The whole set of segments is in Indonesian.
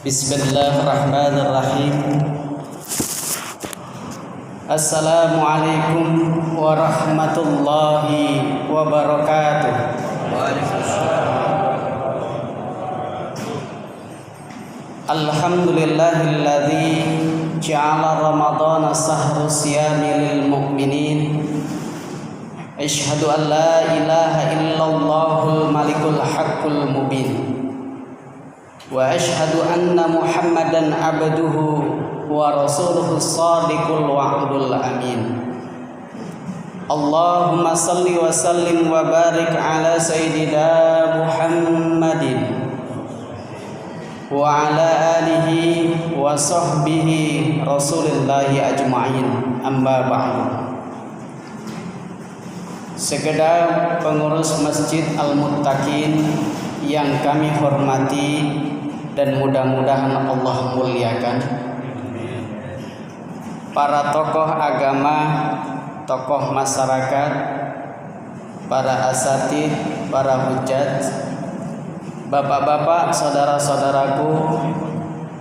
Bismillahirrahmanirrahim. Assalamualaikum warahmatullahi wabarakatuh. Alhamdulillahilladzi ja'ala ramadhana sahru siyami lil mu'minin. Asyhadu an la ilaha illallahul malikul haqqul mubin. Wa asyhadu anna Muhammadan abduhu wa rasuluhu shadiqul wa'dul amin. Allahumma salli wa sallim wa barik ala sayyidina Muhammadin wa ala alihi wa sahbihi rasulillahi ajma'in. Amma ba'du. Sekedar pengurus Masjid Al-Muttaqin yang kami hormati dan mudah-mudahan Allah muliakan, para tokoh agama, tokoh masyarakat, para asatidz, para hujjat, bapak-bapak, saudara-saudaraku,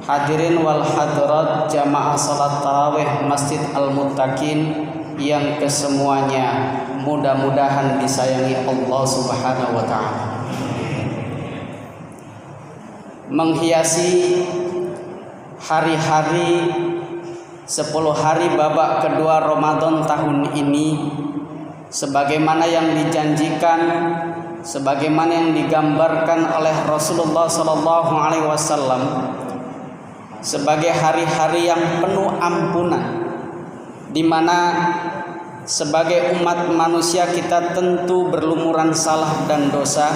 hadirin wal hadirat jamaah salat tarawih Masjid Al-Muttaqin yang kesemuanya mudah-mudahan disayangi Allah Subhanahu wa ta'ala. Menghiasi hari-hari 10 hari babak kedua Ramadan tahun ini, sebagaimana yang dijanjikan, sebagaimana yang digambarkan oleh Rasulullah SAW, sebagai hari-hari yang penuh ampunan, di mana sebagai umat manusia kita tentu berlumuran salah dan dosa.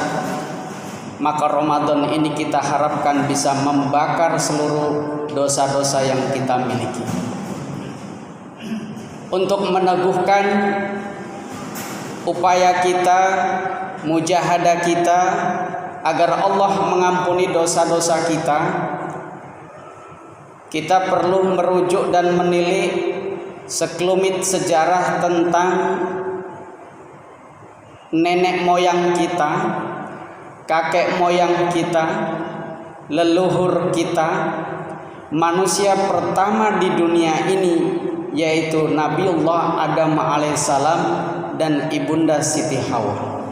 Maka Ramadan ini kita harapkan bisa membakar seluruh dosa-dosa yang kita miliki, untuk meneguhkan upaya kita, mujahadah kita agar Allah mengampuni dosa-dosa kita. Kita perlu merujuk dan menilik sekelumit sejarah tentang nenek moyang kita, kakek moyang kita, leluhur kita, manusia pertama di dunia ini, yaitu Nabiullah Adam alaihissalam dan ibunda Siti Hawa.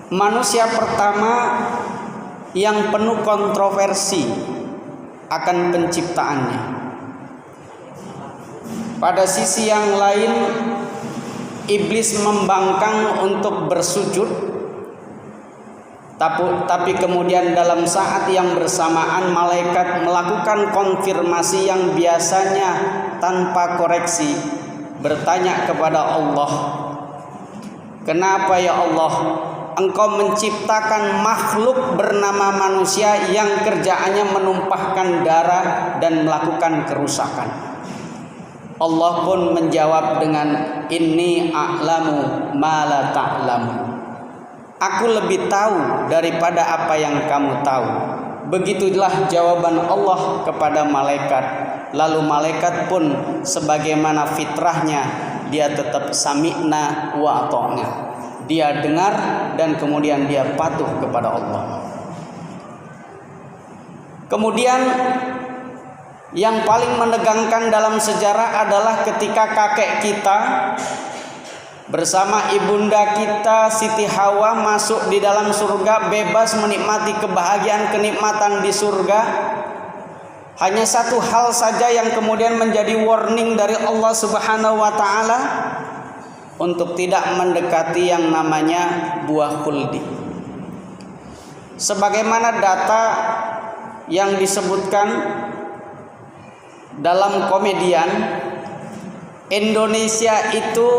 Manusia pertama yang penuh kontroversi akan penciptaannya. Pada sisi yang lain, iblis membangkang untuk bersujud, tapi kemudian dalam saat yang bersamaan malaikat melakukan konfirmasi yang biasanya tanpa koreksi, bertanya kepada Allah, "Kenapa ya Allah, Engkau menciptakan makhluk bernama manusia yang kerjaannya menumpahkan darah dan melakukan kerusakan?" Allah pun menjawab dengan inni a'lamu ma la ta'lamu. Aku lebih tahu daripada apa yang kamu tahu. Begitulah jawaban Allah kepada malaikat. Lalu malaikat pun sebagaimana fitrahnya, dia tetap sami'na wa ata'na. Dia dengar dan kemudian dia patuh kepada Allah. Kemudian yang paling menegangkan dalam sejarah adalah ketika kakek kita bersama ibunda kita Siti Hawa masuk di dalam surga, bebas menikmati kebahagiaan kenikmatan di surga. Hanya satu hal saja yang kemudian menjadi warning dari Allah Subhanahu wa ta'ala, untuk tidak mendekati yang namanya buah khuldi. Sebagaimana data yang disebutkan dalam Komedian, Indonesia itu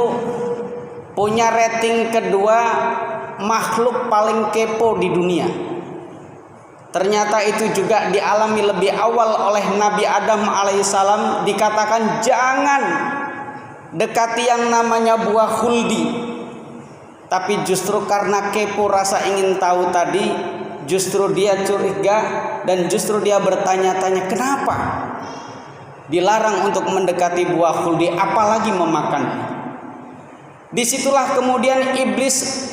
punya rating kedua makhluk paling kepo di dunia. Ternyata itu juga dialami lebih awal oleh Nabi Adam alaihissalam. Dikatakan jangan dekati yang namanya buah khuldi, tapi justru karena kepo rasa ingin tahu tadi, justru dia curiga dan justru dia bertanya-tanya, kenapa dilarang untuk mendekati buah khuldi, apalagi memakan. Disitulah kemudian iblis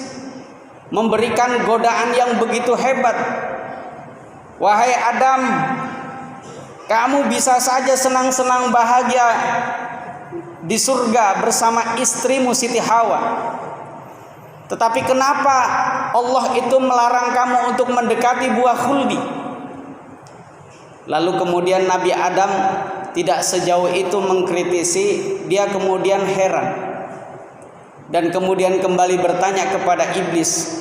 memberikan godaan yang begitu hebat Wahai Adam, kamu bisa saja senang-senang bahagia di surga bersama istrimu Siti Hawa. Tetapi kenapa Allah itu melarang kamu untuk mendekati buah khuldi? Lalu kemudian Nabi Adam tidak sejauh itu mengkritisi, dia kemudian heran. Dan kemudian kembali bertanya kepada iblis,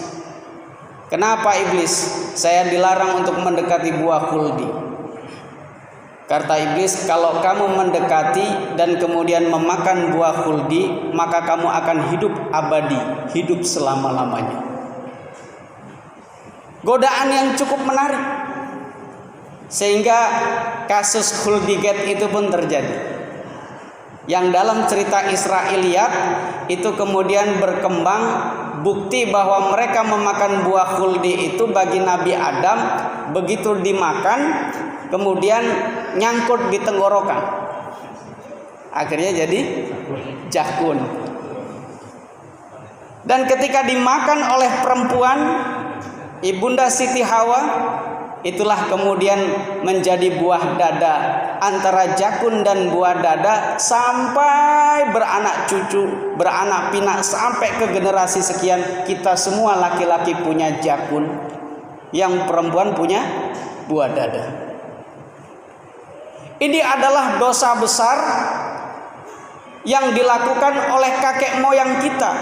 kenapa iblis saya dilarang untuk mendekati buah khuldi? Kata iblis, kalau kamu mendekati dan kemudian memakan buah khuldi, maka kamu akan hidup abadi, hidup selama-lamanya. Godaan yang cukup menarik, sehingga kasus Khuldigate itu pun terjadi. Yang dalam cerita Israiliyat itu kemudian berkembang bukti bahwa mereka memakan buah khuldi itu bagi Nabi Adam, begitu dimakan kemudian nyangkut di tenggorokan, akhirnya jadi jakun. Dan ketika dimakan oleh perempuan Ibunda Siti Hawa, itulah kemudian menjadi buah dada. Antara jakun dan buah dada sampai beranak cucu, beranak pinak sampai ke generasi sekian. Kita semua laki-laki punya jakun, yang perempuan punya buah dada. Ini adalah dosa besar yang dilakukan oleh kakek moyang kita.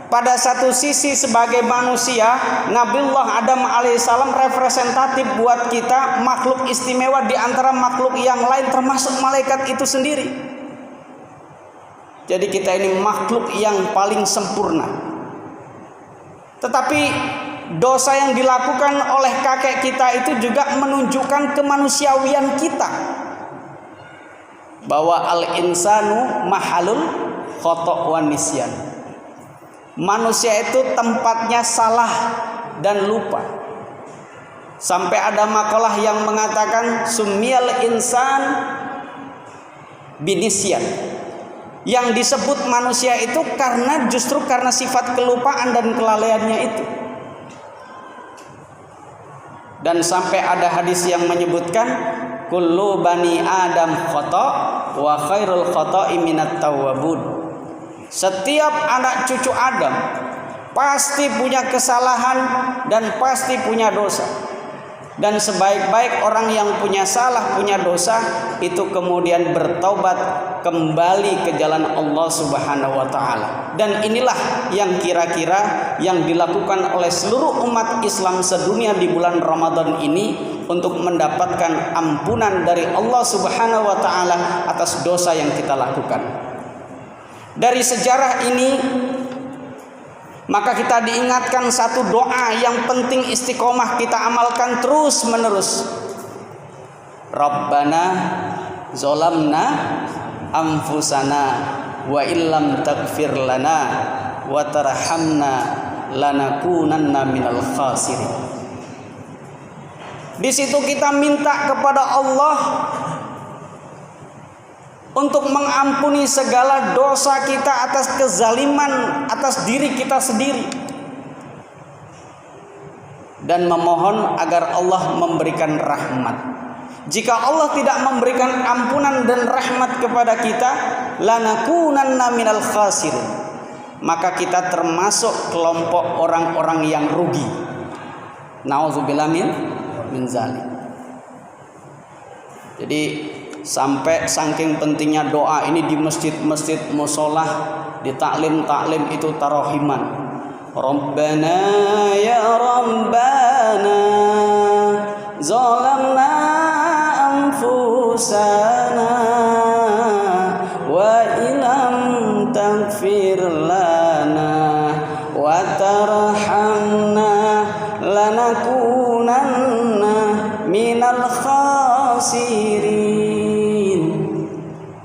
Pada satu sisi sebagai manusia, Nabiullah Adam alaihissalam representatif buat kita, makhluk istimewa di antara makhluk yang lain termasuk malaikat itu sendiri. Jadi kita ini makhluk yang paling sempurna. Tetapi dosa yang dilakukan oleh kakek kita itu juga menunjukkan kemanusiawian kita, bahwa al-insanu mahalul khoto' wan nisyan. Manusia itu tempatnya salah dan lupa. Sampai ada makalah yang mengatakan sumiyal insan binisyan. Yang disebut manusia itu justru karena sifat kelupaan dan kelalaiannya itu. Dan sampai ada hadis yang menyebutkan kullu bani adam khata' wa khairul khata'i minat tawwabun. Setiap anak cucu Adam pasti punya kesalahan dan pasti punya dosa. Dan sebaik-baik orang yang punya salah, punya dosa, itu kemudian bertaubat kembali ke jalan Allah Subhanahu wa taala. Dan inilah yang kira-kira yang dilakukan oleh seluruh umat Islam sedunia di bulan Ramadan ini untuk mendapatkan ampunan dari Allah Subhanahu wa taala atas dosa yang kita lakukan. Dari sejarah ini maka kita diingatkan satu doa yang penting istiqomah kita amalkan terus menerus. Rabbana zolamna anfusana wa illam taghfir lana wa tarhamna lanakunanna minal khasirin. Di situ kita minta kepada Allah untuk mengampuni segala dosa kita atas kezaliman atas diri kita sendiri, dan memohon agar Allah memberikan rahmat. Jika Allah tidak memberikan ampunan dan rahmat kepada kita, lanakunanna minal khasirin, maka kita termasuk kelompok orang-orang yang rugi. Nauzubillah min zalim. Jadi sampai saking pentingnya doa ini di masjid-masjid musola, di taklim itu tarohiman. Rabbana ya Rabbana zalamna anfusana wa ilam taghfir lana wa tarhamna lanakunanna minal khasirin.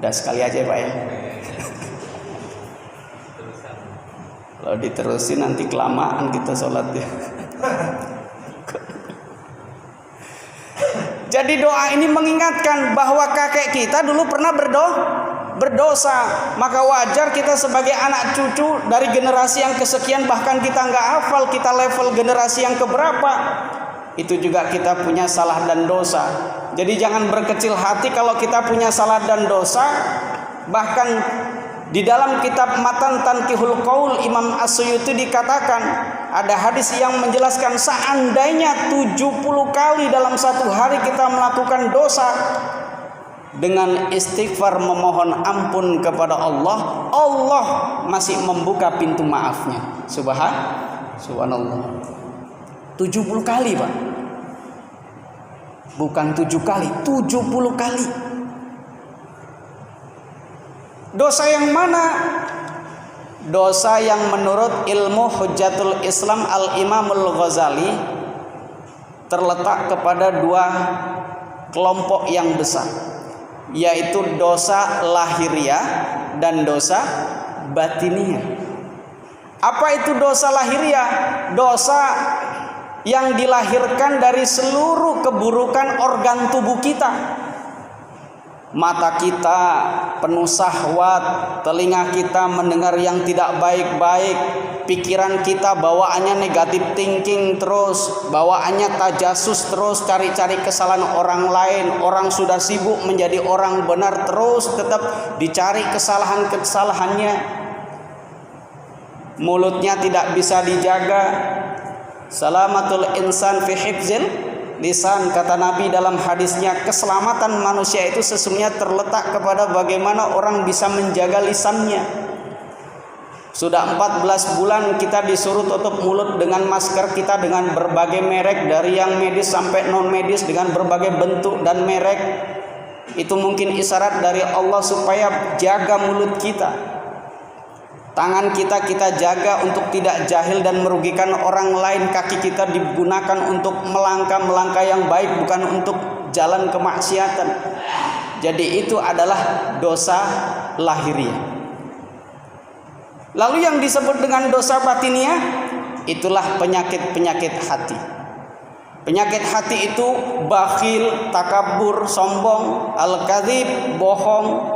Udah sekali aja Pak ya. Kalau diterusin nanti kelamaan kita sholat ya. Jadi doa ini mengingatkan bahwa kakek kita dulu pernah berdosa. Maka wajar kita sebagai anak cucu dari generasi yang kesekian, bahkan kita nggak hafal kita level generasi yang keberapa, itu juga kita punya salah dan dosa. Jadi jangan berkecil hati kalau kita punya salah dan dosa. Bahkan di dalam kitab Matan Tankihul Qaul Imam As-Suyuti dikatakan, ada hadis yang menjelaskan seandainya 70 kali dalam satu hari kita melakukan dosa, dengan istighfar memohon ampun kepada Allah, Allah masih membuka pintu maafnya. Subhanallah. 70 kali, Pak. Bukan 7 kali, 70 kali. Dosa yang mana? Dosa yang menurut ilmu Hujjatul Islam Al-Imamul Ghazali terletak kepada 2 kelompok yang besar, yaitu dosa lahiriah dan dosa batiniah. Apa itu dosa lahiriah? Dosa yang dilahirkan dari seluruh keburukan organ tubuh kita. Mata kita penuh syahwat, telinga kita mendengar yang tidak baik-baik, pikiran kita bawaannya negatif thinking terus, bawaannya tajasus terus, cari-cari kesalahan orang lain. Orang sudah sibuk menjadi orang benar terus, tetap dicari kesalahan-kesalahannya. Mulutnya tidak bisa dijaga. Salamatul insan fi hifzil lisan, kata Nabi dalam hadisnya, keselamatan manusia itu sesungguhnya terletak kepada bagaimana orang bisa menjaga lisannya. Sudah 14 bulan kita disuruh tutup mulut dengan masker kita dengan berbagai merek, dari yang medis sampai non medis, dengan berbagai bentuk dan merek. Itu mungkin isyarat dari Allah supaya jaga mulut kita. Tangan kita jaga untuk tidak jahil dan merugikan orang lain. Kaki kita digunakan untuk melangkah yang baik, bukan untuk jalan kemaksiatan. Jadi itu adalah dosa lahiriah. Lalu yang disebut dengan dosa batiniah, itulah penyakit-penyakit hati. Penyakit hati itu bakhil, takabur, sombong, al-kadzib, bohong,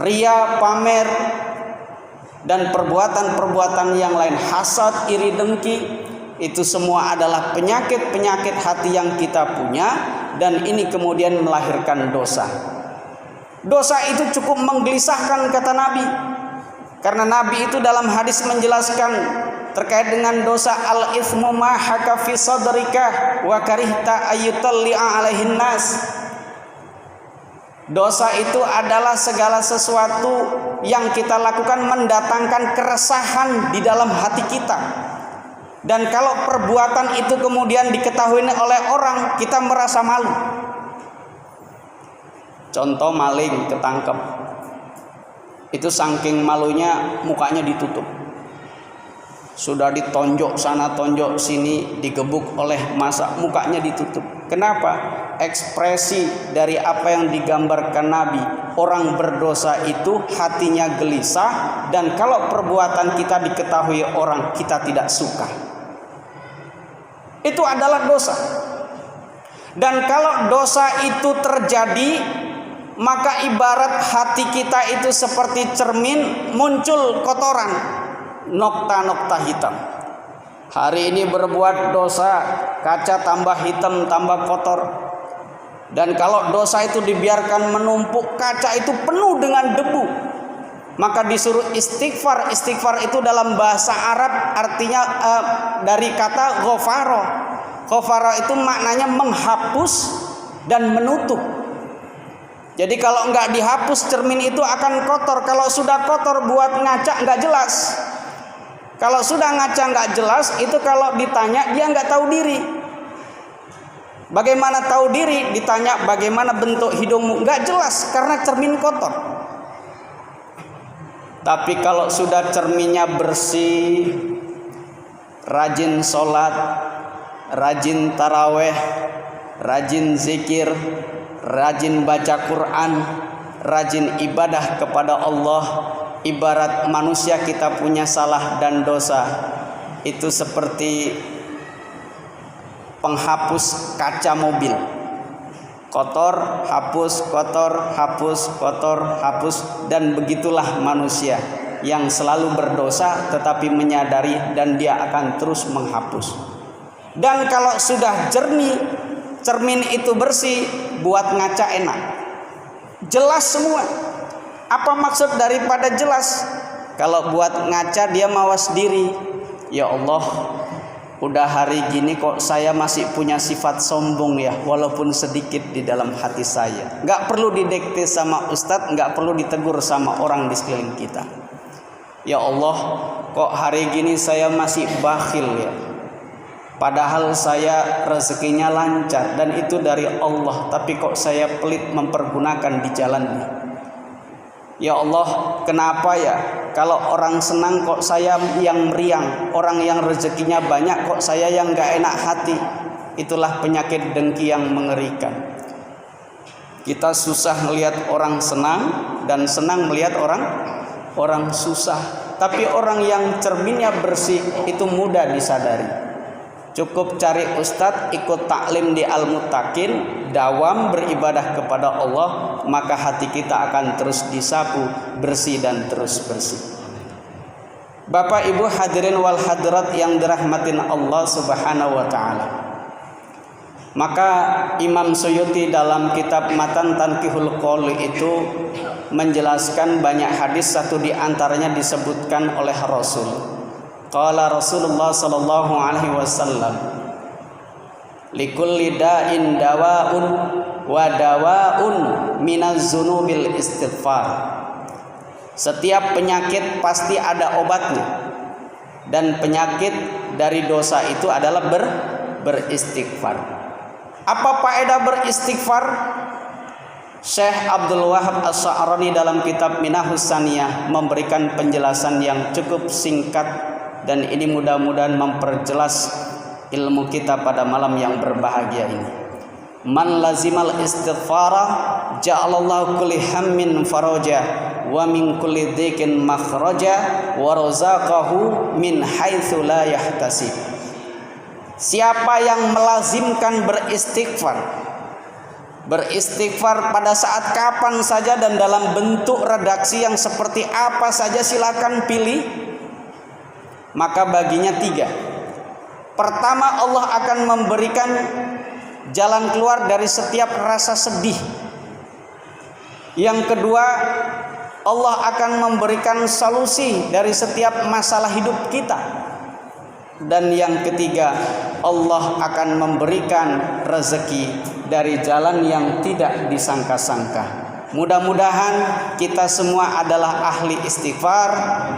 ria, pamer, dan perbuatan-perbuatan yang lain, hasad, iri, dengki. Itu semua adalah penyakit-penyakit hati yang kita punya, dan ini kemudian melahirkan dosa. Dosa itu cukup menggelisahkan, kata Nabi, karena Nabi itu dalam hadis menjelaskan terkait dengan dosa, al-ithmu ma haka fi sadrika wa karihta ayyutalli'a alaihin nas. Dosa itu adalah segala sesuatu yang kita lakukan mendatangkan keresahan di dalam hati kita. Dan kalau perbuatan itu kemudian diketahui oleh orang, kita merasa malu. Contoh, maling ketangkep. Itu saking malunya mukanya ditutup. Sudah ditonjok sana tonjok sini, digebuk oleh massa, mukanya ditutup. Kenapa? Ekspresi dari apa yang digambarkan Nabi, orang berdosa itu hatinya gelisah, dan kalau perbuatan kita diketahui orang, kita tidak suka. Itu adalah dosa. Dan kalau dosa itu terjadi, maka ibarat hati kita itu seperti cermin, muncul kotoran, nokta-nokta hitam. Hari ini berbuat dosa, kaca tambah hitam, tambah kotor. Dan kalau dosa itu dibiarkan menumpuk, kaca itu penuh dengan debu, maka disuruh istighfar. Istighfar itu dalam bahasa Arab artinya dari kata ghafara. Ghafara itu maknanya menghapus dan menutup. Jadi kalau enggak dihapus, cermin itu akan kotor. Kalau sudah kotor, buat ngaca enggak jelas. Kalau sudah ngaca enggak jelas, itu kalau ditanya dia enggak tahu diri. Bagaimana tahu diri? Ditanya bagaimana bentuk hidungmu, enggak jelas karena cermin kotor. Tapi kalau sudah cerminnya bersih, rajin sholat, rajin taraweh, rajin zikir, rajin baca Quran, rajin ibadah kepada Allah, ibarat manusia kita punya salah dan dosa, itu seperti penghapus kaca mobil. Kotor, hapus, kotor, hapus, kotor, hapus. Dan begitulah manusia yang selalu berdosa tetapi menyadari, dan dia akan terus menghapus. Dan kalau sudah jernih, cermin itu bersih, buat ngaca enak. Jelas semua. Apa maksud daripada jelas? Kalau buat ngaca dia mawas diri. Ya Allah, udah hari gini kok saya masih punya sifat sombong ya, walaupun sedikit di dalam hati saya. Gak perlu didekte sama ustadz, gak perlu ditegur sama orang di sekeliling kita. Ya Allah, kok hari gini saya masih bakhil ya, padahal saya rezekinya lancar dan itu dari Allah, tapi kok saya pelit mempergunakan di jalannya. Ya Allah, kenapa ya kalau orang senang kok saya yang meriang, orang yang rezekinya banyak kok saya yang gak enak hati. Itulah penyakit dengki yang mengerikan. Kita susah melihat orang senang dan senang melihat orang susah. Tapi orang yang cerminnya bersih itu mudah disadari. Cukup cari ustadz, ikut taklim di Al-Muttaqin, dawam beribadah kepada Allah, maka hati kita akan terus disapu, bersih dan terus bersih. Bapak Ibu hadirin wal hadirat yang dirahmatin Allah Subhanahu wa taala. Maka Imam Suyuti dalam kitab Matan Tanqihul Qaul itu menjelaskan banyak hadis, satu di antaranya disebutkan oleh Rasul. Qala Rasulullah sallallahu alaihi wasallam, likulli da'in dawa'un wa dawa'un minaz zunubil istighfar. Setiap penyakit pasti ada obatnya, dan penyakit dari dosa itu adalah beristighfar. Apa faedah beristighfar? Syekh Abdul Wahab As-Sa'rani dalam kitab Minahus Saniyah memberikan penjelasan yang cukup singkat, dan ini mudah-mudahan memperjelas ilmu kita pada malam yang berbahagia ini. Man lazimal istighfara ja'alallahu kulli hammin faraja wa min kulli dhikin makhraja wa razaqahu min haitsu la yahtasib. Siapa yang melazimkan beristighfar pada saat kapan saja dan dalam bentuk redaksi yang seperti apa saja silakan pilih, maka baginya 3. Pertama, Allah akan memberikan jalan keluar dari setiap rasa sedih. Yang kedua, Allah akan memberikan solusi dari setiap masalah hidup kita. Dan yang ketiga, Allah akan memberikan rezeki dari jalan yang tidak disangka-sangka. Mudah-mudahan kita semua adalah ahli istighfar,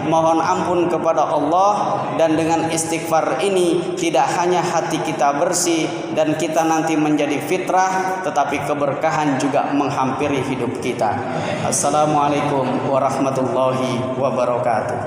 mohon ampun kepada Allah, dan dengan istighfar ini tidak hanya hati kita bersih dan kita nanti menjadi fitrah, tetapi keberkahan juga menghampiri hidup kita. Assalamualaikum warahmatullahi wabarakatuh.